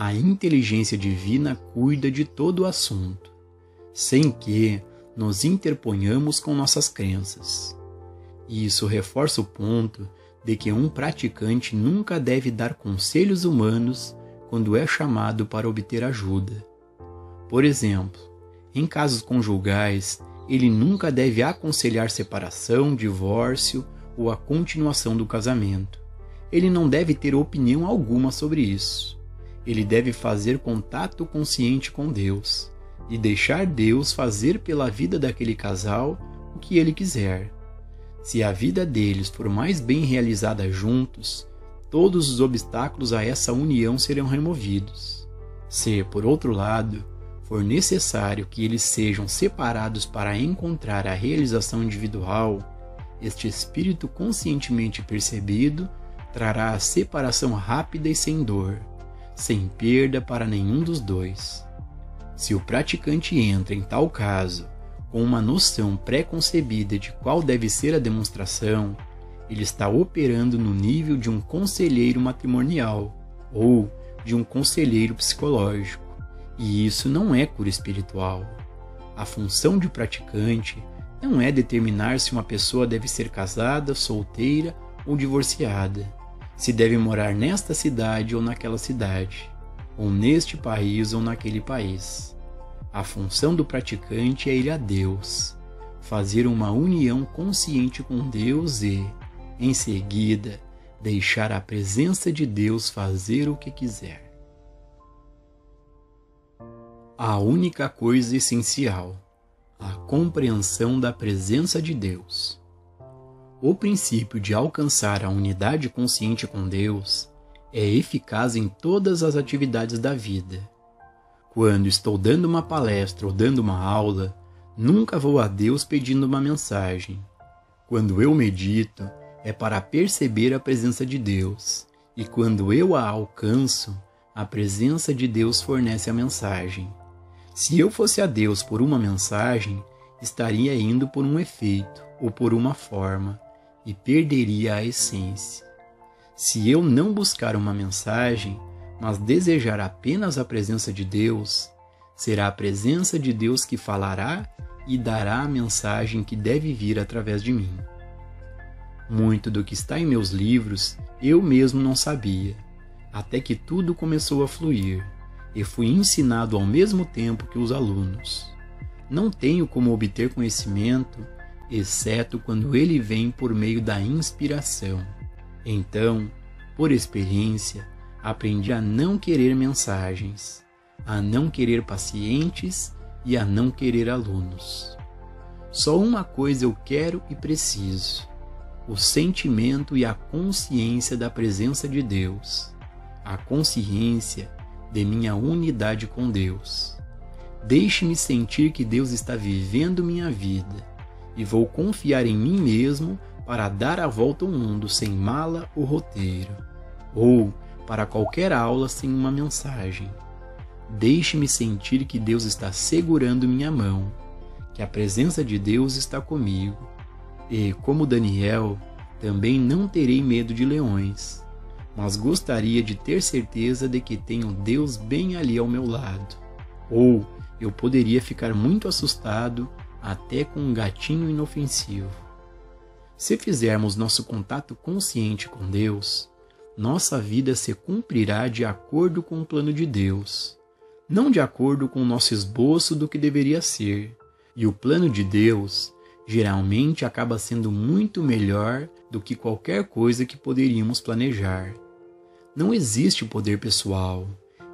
a inteligência divina cuida de todo o assunto, sem que nos interponhamos com nossas crenças. E isso reforça o ponto de que um praticante nunca deve dar conselhos humanos quando é chamado para obter ajuda. Por exemplo, em casos conjugais, ele nunca deve aconselhar separação, divórcio ou a continuação do casamento. Ele não deve ter opinião alguma sobre isso. Ele deve fazer contato consciente com Deus e deixar Deus fazer pela vida daquele casal o que ele quiser. Se a vida deles for mais bem realizada juntos, todos os obstáculos a essa união serão removidos. Se, por outro lado, for necessário que eles sejam separados para encontrar a realização individual, este espírito conscientemente percebido trará a separação rápida e sem dor, sem perda para nenhum dos dois. Se o praticante entra em tal caso com uma noção pré-concebida de qual deve ser a demonstração, ele está operando no nível de um conselheiro matrimonial ou de um conselheiro psicológico, e isso não é cura espiritual. A função de praticante não é determinar se uma pessoa deve ser casada, solteira ou divorciada, se deve morar nesta cidade ou naquela cidade, ou neste país ou naquele país. A função do praticante é ir a Deus, fazer uma união consciente com Deus e, em seguida, deixar a presença de Deus fazer o que quiser. A única coisa essencial: a compreensão da presença de Deus. O princípio de alcançar a unidade consciente com Deus é eficaz em todas as atividades da vida. Quando estou dando uma palestra ou dando uma aula, nunca vou a Deus pedindo uma mensagem. Quando eu medito, é para perceber a presença de Deus, e quando eu a alcanço, a presença de Deus fornece a mensagem. Se eu fosse a Deus por uma mensagem, estaria indo por um efeito ou por uma forma, e perderia a essência. Se eu não buscar uma mensagem, mas desejar apenas a presença de Deus, será a presença de Deus que falará e dará a mensagem que deve vir através de mim. Muito do que está em meus livros eu mesmo não sabia, até que tudo começou a fluir, e fui ensinado ao mesmo tempo que os alunos. Não tenho como obter conhecimento, exceto quando ele vem por meio da inspiração. Então, por experiência, aprendi a não querer mensagens, a não querer pacientes e a não querer alunos. Só uma coisa eu quero e preciso: o sentimento e a consciência da presença de Deus, a consciência de minha unidade com Deus. Deixe-me sentir que Deus está vivendo minha vida, e vou confiar em mim mesmo para dar a volta ao mundo sem mala ou roteiro, ou para qualquer aula sem uma mensagem. Deixe-me sentir que Deus está segurando minha mão, que a presença de Deus está comigo, e, como Daniel, também não terei medo de leões, mas gostaria de ter certeza de que tenho Deus bem ali ao meu lado. Ou eu poderia ficar muito assustado até com um gatinho inofensivo. Se fizermos nosso contato consciente com Deus, nossa vida se cumprirá de acordo com o plano de Deus, não de acordo com o nosso esboço do que deveria ser. E o plano de Deus geralmente acaba sendo muito melhor do que qualquer coisa que poderíamos planejar. Não existe poder pessoal,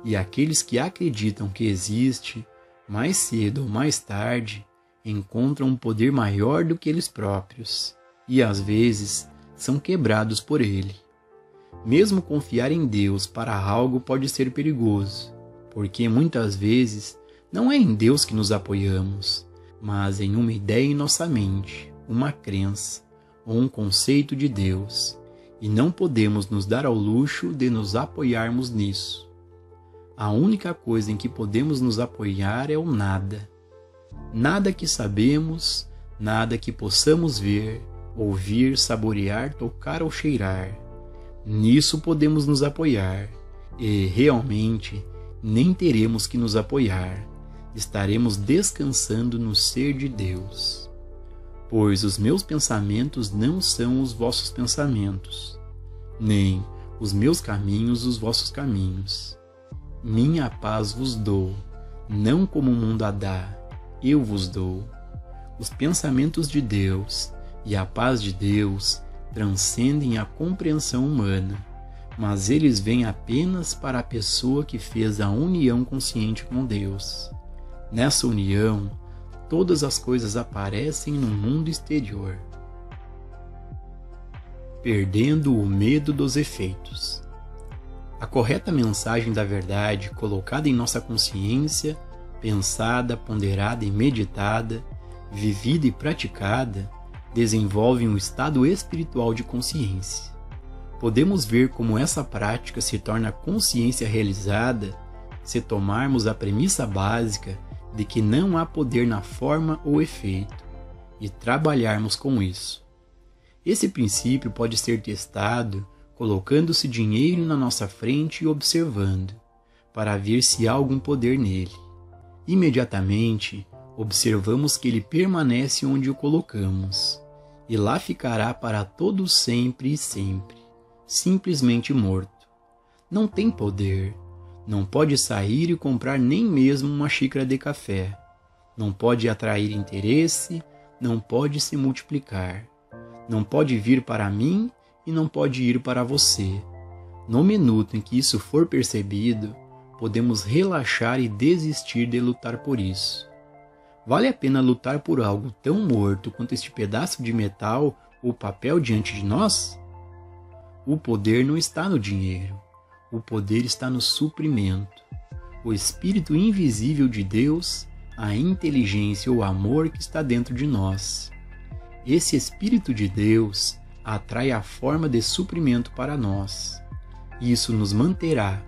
e aqueles que acreditam que existe, mais cedo ou mais tarde, encontram um poder maior do que eles próprios, e às vezes são quebrados por ele. Mesmo confiar em Deus para algo pode ser perigoso, porque muitas vezes não é em Deus que nos apoiamos, mas em uma ideia em nossa mente, uma crença ou um conceito de Deus, e não podemos nos dar ao luxo de nos apoiarmos nisso. A única coisa em que podemos nos apoiar é o nada. Nada que sabemos, nada que possamos ver, ouvir, saborear, tocar ou cheirar. Nisso podemos nos apoiar, e realmente nem teremos que nos apoiar, estaremos descansando no ser de Deus. Pois os meus pensamentos não são os vossos pensamentos, nem os meus caminhos os vossos caminhos. Minha paz vos dou, não como o mundo a dá, eu vos dou. Os pensamentos de Deus e a paz de Deus transcendem a compreensão humana, mas eles vêm apenas para a pessoa que fez a união consciente com Deus. Nessa união, todas as coisas aparecem no mundo exterior. Perdendo o medo dos efeitos. A correta mensagem da verdade colocada em nossa consciência, pensada, ponderada e meditada, vivida e praticada, desenvolve um estado espiritual de consciência. Podemos ver como essa prática se torna consciência realizada se tomarmos a premissa básica de que não há poder na forma ou efeito e trabalharmos com isso. Esse princípio pode ser testado colocando-se dinheiro na nossa frente e observando, para ver se há algum poder nele. Imediatamente, observamos que ele permanece onde o colocamos, e lá ficará para todo sempre e sempre, simplesmente morto. Não tem poder, não pode sair e comprar nem mesmo uma xícara de café, não pode atrair interesse, não pode se multiplicar, não pode vir para mim e não pode ir para você. No minuto em que isso for percebido, podemos relaxar e desistir de lutar por isso. Vale a pena lutar por algo tão morto quanto este pedaço de metal ou papel diante de nós? O poder não está no dinheiro. O poder está no suprimento. O Espírito invisível de Deus, a inteligência ou amor que está dentro de nós. Esse Espírito de Deus atrai a forma de suprimento para nós. Isso nos manterá,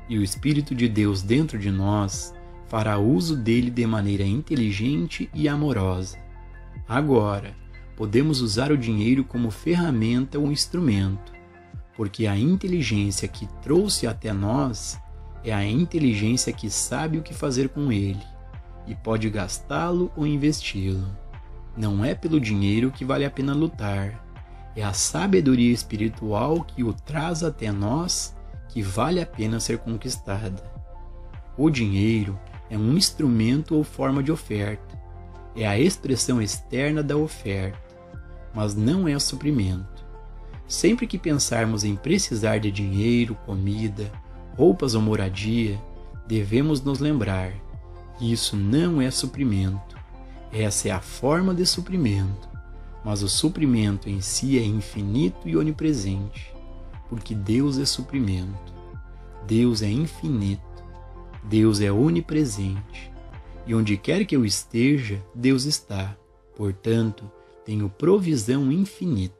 e o Espírito de Deus dentro de nós fará uso dele de maneira inteligente e amorosa. Agora, podemos usar o dinheiro como ferramenta ou instrumento, porque a inteligência que trouxe até nós é a inteligência que sabe o que fazer com ele e pode gastá-lo ou investi-lo. Não é pelo dinheiro que vale a pena lutar, é a sabedoria espiritual que o traz até nós que vale a pena ser conquistada. O dinheiro é um instrumento ou forma de oferta, é a expressão externa da oferta, mas não é o suprimento. Sempre que pensarmos em precisar de dinheiro, comida, roupas ou moradia, devemos nos lembrar que isso não é suprimento. Essa é a forma de suprimento, mas o suprimento em si é infinito e onipresente, porque Deus é suprimento, Deus é infinito, Deus é onipresente, e onde quer que eu esteja, Deus está, portanto, tenho provisão infinita.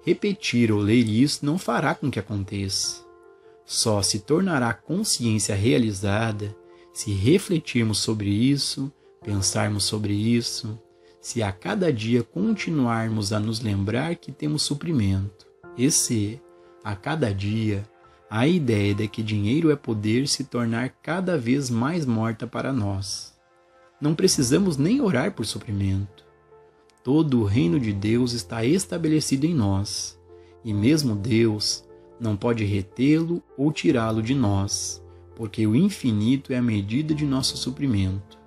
Repetir ou ler isso não fará com que aconteça. Só se tornará consciência realizada se refletirmos sobre isso, pensarmos sobre isso, se a cada dia continuarmos a nos lembrar que temos suprimento, e se, a cada dia, a ideia de que dinheiro é poder se tornar cada vez mais morta para nós. Não precisamos nem orar por suprimento. Todo o reino de Deus está estabelecido em nós, e mesmo Deus não pode retê-lo ou tirá-lo de nós, porque o infinito é a medida de nosso suprimento.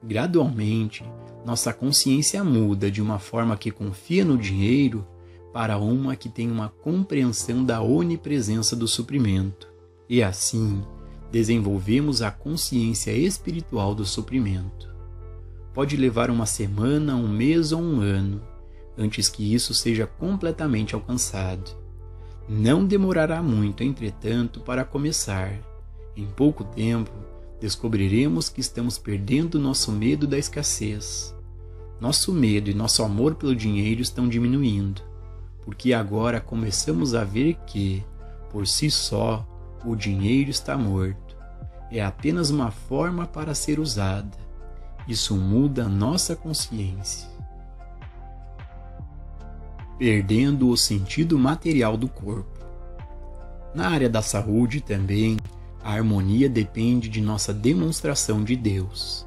Gradualmente, nossa consciência muda de uma forma que confia no dinheiro para uma que tem uma compreensão da onipresença do suprimento, e assim desenvolvemos a consciência espiritual do suprimento. Pode levar uma semana, um mês ou um ano, antes que isso seja completamente alcançado. Não demorará muito, entretanto, para começar. Em pouco tempo, descobriremos que estamos perdendo nosso medo da escassez. Nosso medo e nosso amor pelo dinheiro estão diminuindo, porque agora começamos a ver que, por si só, o dinheiro está morto. É apenas uma forma para ser usada. Isso muda a nossa consciência. Perdendo o sentido material do corpo. Na área da saúde também, A harmonia depende de nossa demonstração de Deus.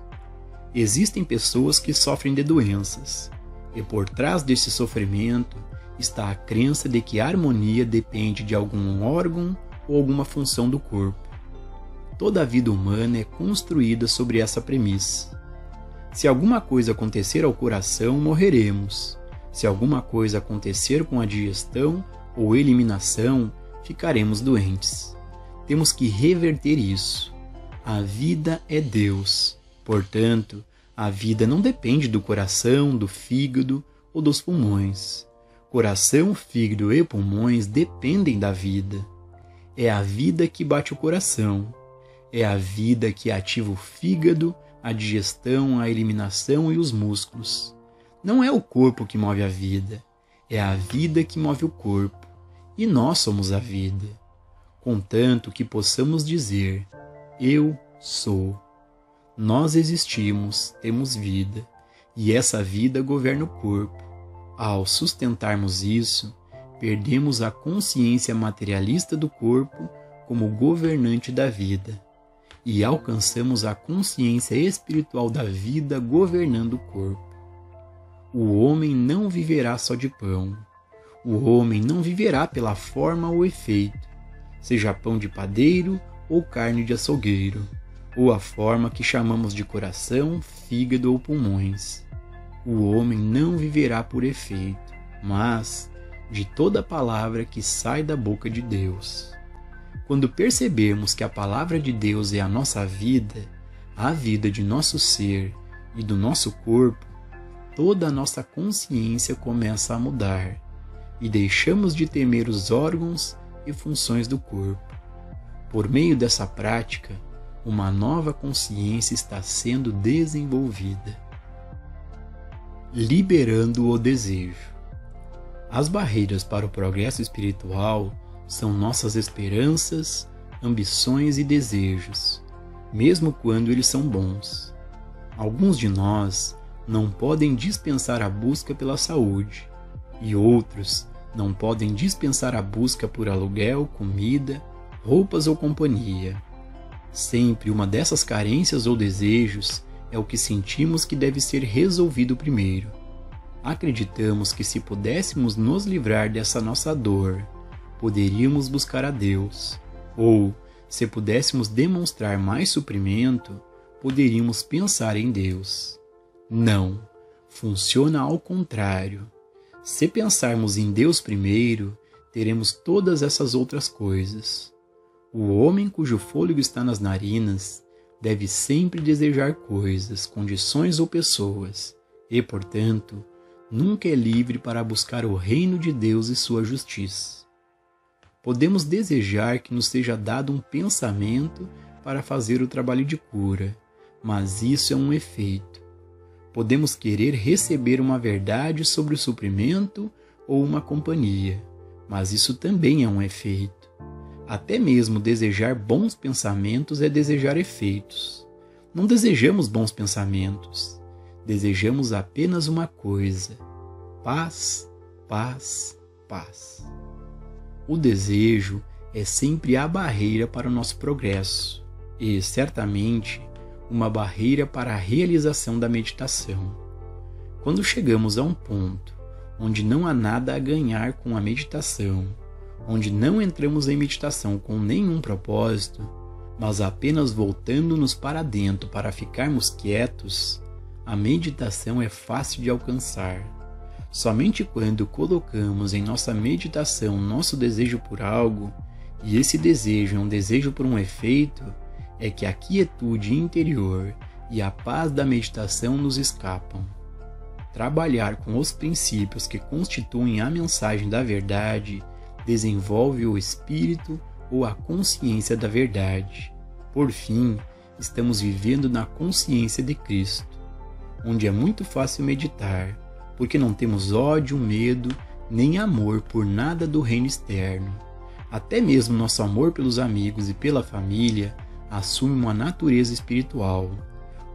Existem pessoas que sofrem de doenças, e por trás desse sofrimento está a crença de que a harmonia depende de algum órgão ou alguma função do corpo. Toda a vida humana é construída sobre essa premissa. Se alguma coisa acontecer ao coração, morreremos. Se alguma coisa acontecer com a digestão ou eliminação, ficaremos doentes. Temos que reverter isso. A vida é Deus. Portanto, a vida não depende do coração, do fígado ou dos pulmões. Coração, fígado e pulmões dependem da vida. É a vida que bate o coração. É a vida que ativa o fígado, a digestão, a eliminação e os músculos. Não é o corpo que move a vida. É a vida que move o corpo. E nós somos a vida. Contanto que possamos dizer: eu sou. Nós existimos, temos vida, e essa vida governa o corpo. Ao sustentarmos isso, perdemos a consciência materialista do corpo como governante da vida, e alcançamos a consciência espiritual da vida governando o corpo. O homem não viverá só de pão. O homem não viverá pela forma ou efeito, seja pão de padeiro ou carne de açougueiro, ou a forma que chamamos de coração, fígado ou pulmões. O homem não viverá por efeito, mas de toda palavra que sai da boca de Deus. Quando percebemos que a palavra de Deus é a nossa vida, a vida de nosso ser e do nosso corpo, toda a nossa consciência começa a mudar e deixamos de temer os órgãos e funções do corpo. Por meio dessa prática, uma nova consciência está sendo desenvolvida. Liberando o desejo. As barreiras para o progresso espiritual são nossas esperanças, ambições e desejos, mesmo quando eles são bons. Alguns de nós não podem dispensar a busca pela saúde, e outros não podem dispensar a busca por aluguel, comida, roupas ou companhia. Sempre uma dessas carências ou desejos é o que sentimos que deve ser resolvido primeiro. Acreditamos que se pudéssemos nos livrar dessa nossa dor, poderíamos buscar a Deus, ou, se pudéssemos demonstrar mais suprimento, poderíamos pensar em Deus. Não, funciona ao contrário. Se pensarmos em Deus primeiro, teremos todas essas outras coisas. O homem cujo fôlego está nas narinas deve sempre desejar coisas, condições ou pessoas, e, portanto, nunca é livre para buscar o reino de Deus e sua justiça. Podemos desejar que nos seja dado um pensamento para fazer o trabalho de cura, mas isso é um efeito. Podemos querer receber uma verdade sobre o suprimento ou uma companhia, mas isso também é um efeito. Até mesmo desejar bons pensamentos é desejar efeitos. Não desejamos bons pensamentos. Desejamos apenas uma coisa: paz, paz, paz. O desejo é sempre a barreira para o nosso progresso e, certamente, uma barreira para a realização da meditação. Quando chegamos a um ponto onde não há nada a ganhar com a meditação, onde não entramos em meditação com nenhum propósito, mas apenas voltando-nos para dentro para ficarmos quietos, a meditação é fácil de alcançar. Somente quando colocamos em nossa meditação nosso desejo por algo, e esse desejo é um desejo por um efeito, é que a quietude interior e a paz da meditação nos escapam. Trabalhar com os princípios que constituem a mensagem da verdade desenvolve o espírito ou a consciência da verdade. Por fim, estamos vivendo na consciência de Cristo, onde é muito fácil meditar, porque não temos ódio, medo, nem amor por nada do reino externo. Até mesmo nosso amor pelos amigos e pela família assume uma natureza espiritual,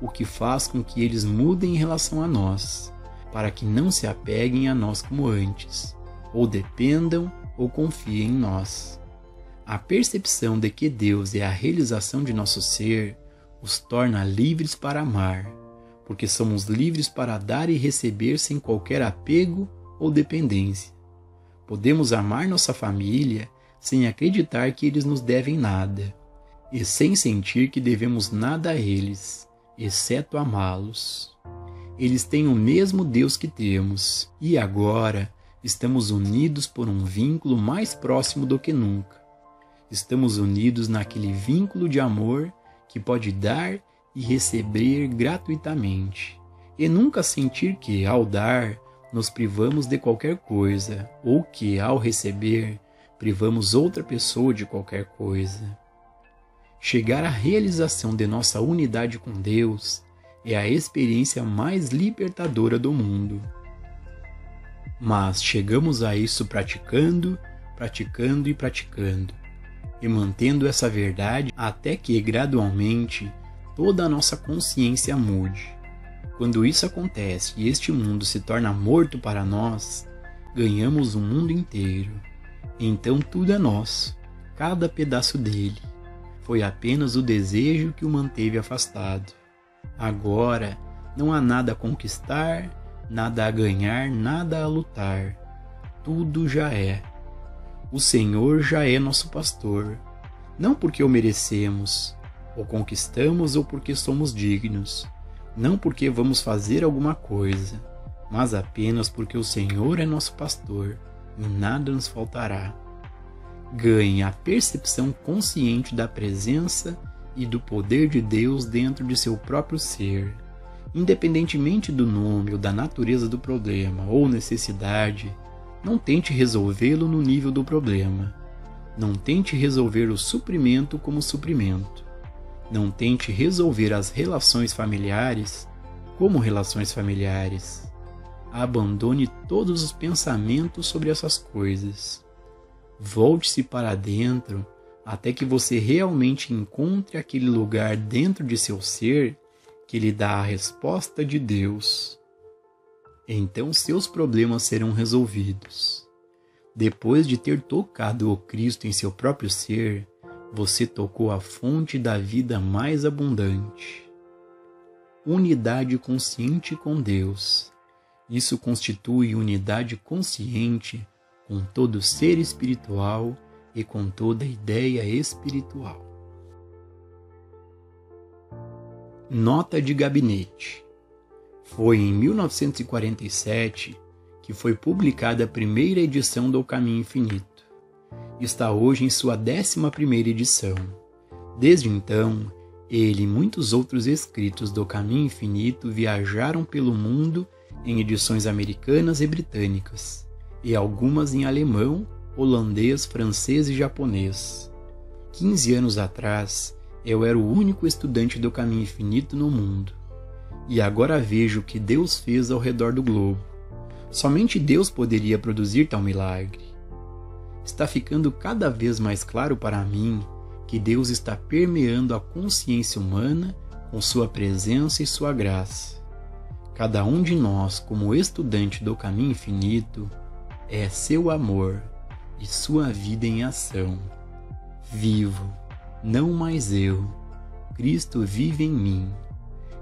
o que faz com que eles mudem em relação a nós, para que não se apeguem a nós como antes, ou dependam ou confiem em nós. A percepção de que Deus é a realização de nosso ser os torna livres para amar, porque somos livres para dar e receber sem qualquer apego ou dependência. Podemos amar nossa família sem acreditar que eles nos devem nada, e sem sentir que devemos nada a eles, exceto amá-los. Eles têm o mesmo Deus que temos, e agora estamos unidos por um vínculo mais próximo do que nunca. Estamos unidos naquele vínculo de amor que pode dar e receber gratuitamente, e nunca sentir que, ao dar, nos privamos de qualquer coisa, ou que, ao receber, privamos outra pessoa de qualquer coisa. Chegar à realização de nossa unidade com Deus é a experiência mais libertadora do mundo. Mas chegamos a isso praticando e mantendo essa verdade até que, gradualmente, toda a nossa consciência mude. Quando isso acontece e este mundo se torna morto para nós, ganhamos o mundo inteiro. Então tudo é nosso, cada pedaço dele. Foi apenas o desejo que o manteve afastado. Agora não há nada a conquistar, nada a ganhar, nada a lutar. Tudo já é. O Senhor já é nosso pastor, não porque o merecemos, ou conquistamos ou porque somos dignos, não porque vamos fazer alguma coisa, mas apenas porque o Senhor é nosso pastor e nada nos faltará. Ganhe a percepção consciente da presença e do poder de Deus dentro de seu próprio ser, independentemente do nome ou da natureza do problema ou necessidade. Não tente resolvê-lo no nível do problema. Não tente resolver o suprimento como suprimento. Não tente resolver as relações familiares como relações familiares. Abandone todos os pensamentos sobre essas coisas. Volte-se para dentro até que você realmente encontre aquele lugar dentro de seu ser que lhe dá a resposta de Deus. Então seus problemas serão resolvidos. Depois de ter tocado o Cristo em seu próprio ser, você tocou a fonte da vida mais abundante. Unidade consciente com Deus. Isso constitui unidade consciente com todo ser espiritual e com toda ideia espiritual. Nota de gabinete. Foi em 1947 que foi publicada a primeira edição do Caminho Infinito. Está hoje em sua 11ª edição. Desde então, ele e muitos outros escritos do Caminho Infinito viajaram pelo mundo em edições americanas e britânicas, e algumas em alemão, holandês, francês e japonês. 15 anos atrás, eu era o único estudante do Caminho Infinito no mundo. E agora vejo o que Deus fez ao redor do globo. Somente Deus poderia produzir tal milagre. Está ficando cada vez mais claro para mim que Deus está permeando a consciência humana com sua presença e sua graça. Cada um de nós, como estudante do Caminho Infinito, é seu amor e sua vida em ação. Vivo, não mais eu. Cristo vive em mim.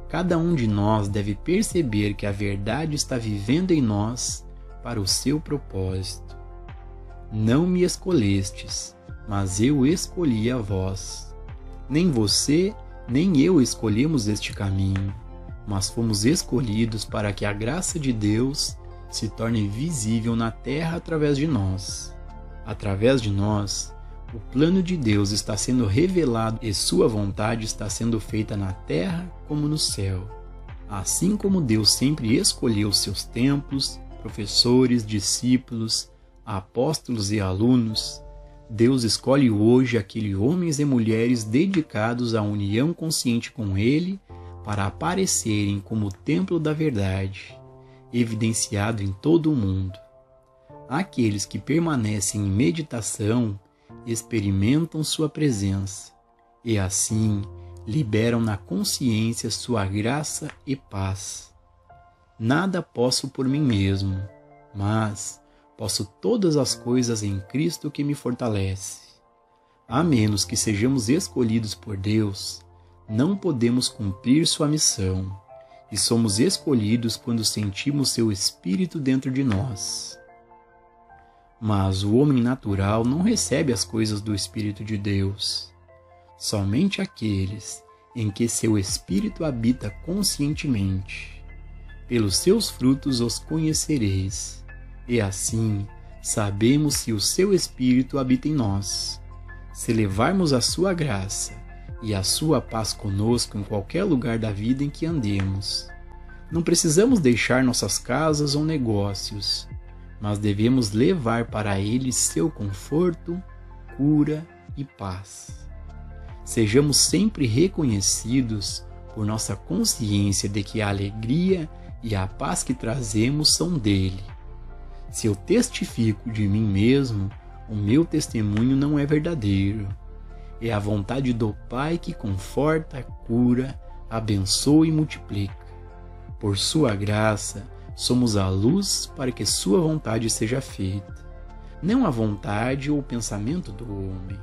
Cada um de nós deve perceber que a verdade está vivendo em nós para o seu propósito. Não me escolhestes, mas eu escolhi a vós. Nem você, nem eu escolhemos este caminho, mas fomos escolhidos para que a graça de Deus se torne visível na terra através de nós. Através de nós, o plano de Deus está sendo revelado e sua vontade está sendo feita na terra como no céu. Assim como Deus sempre escolheu seus templos, professores, discípulos, apóstolos e alunos, Deus escolhe hoje aqueles homens e mulheres dedicados à união consciente com Ele para aparecerem como o templo da verdade, evidenciado em todo o mundo. Aqueles que permanecem em meditação experimentam sua presença e assim liberam na consciência sua graça e paz. Nada posso por mim mesmo, mas posso todas as coisas em Cristo que me fortalece. A menos que sejamos escolhidos por Deus, não podemos cumprir sua missão, e somos escolhidos quando sentimos seu Espírito dentro de nós. Mas o homem natural não recebe as coisas do Espírito de Deus. Somente aqueles em que seu Espírito habita conscientemente. Pelos seus frutos os conhecereis, e assim sabemos se o seu Espírito habita em nós. Se levarmos a sua graça e a sua paz conosco em qualquer lugar da vida em que andemos. Não precisamos deixar nossas casas ou negócios, mas devemos levar para eles seu conforto, cura e paz. Sejamos sempre reconhecidos por nossa consciência de que a alegria e a paz que trazemos são dele. Se eu testifico de mim mesmo, o meu testemunho não é verdadeiro. É a vontade do Pai que conforta, cura, abençoa e multiplica. Por sua graça, somos a luz para que sua vontade seja feita, não a vontade ou o pensamento do homem.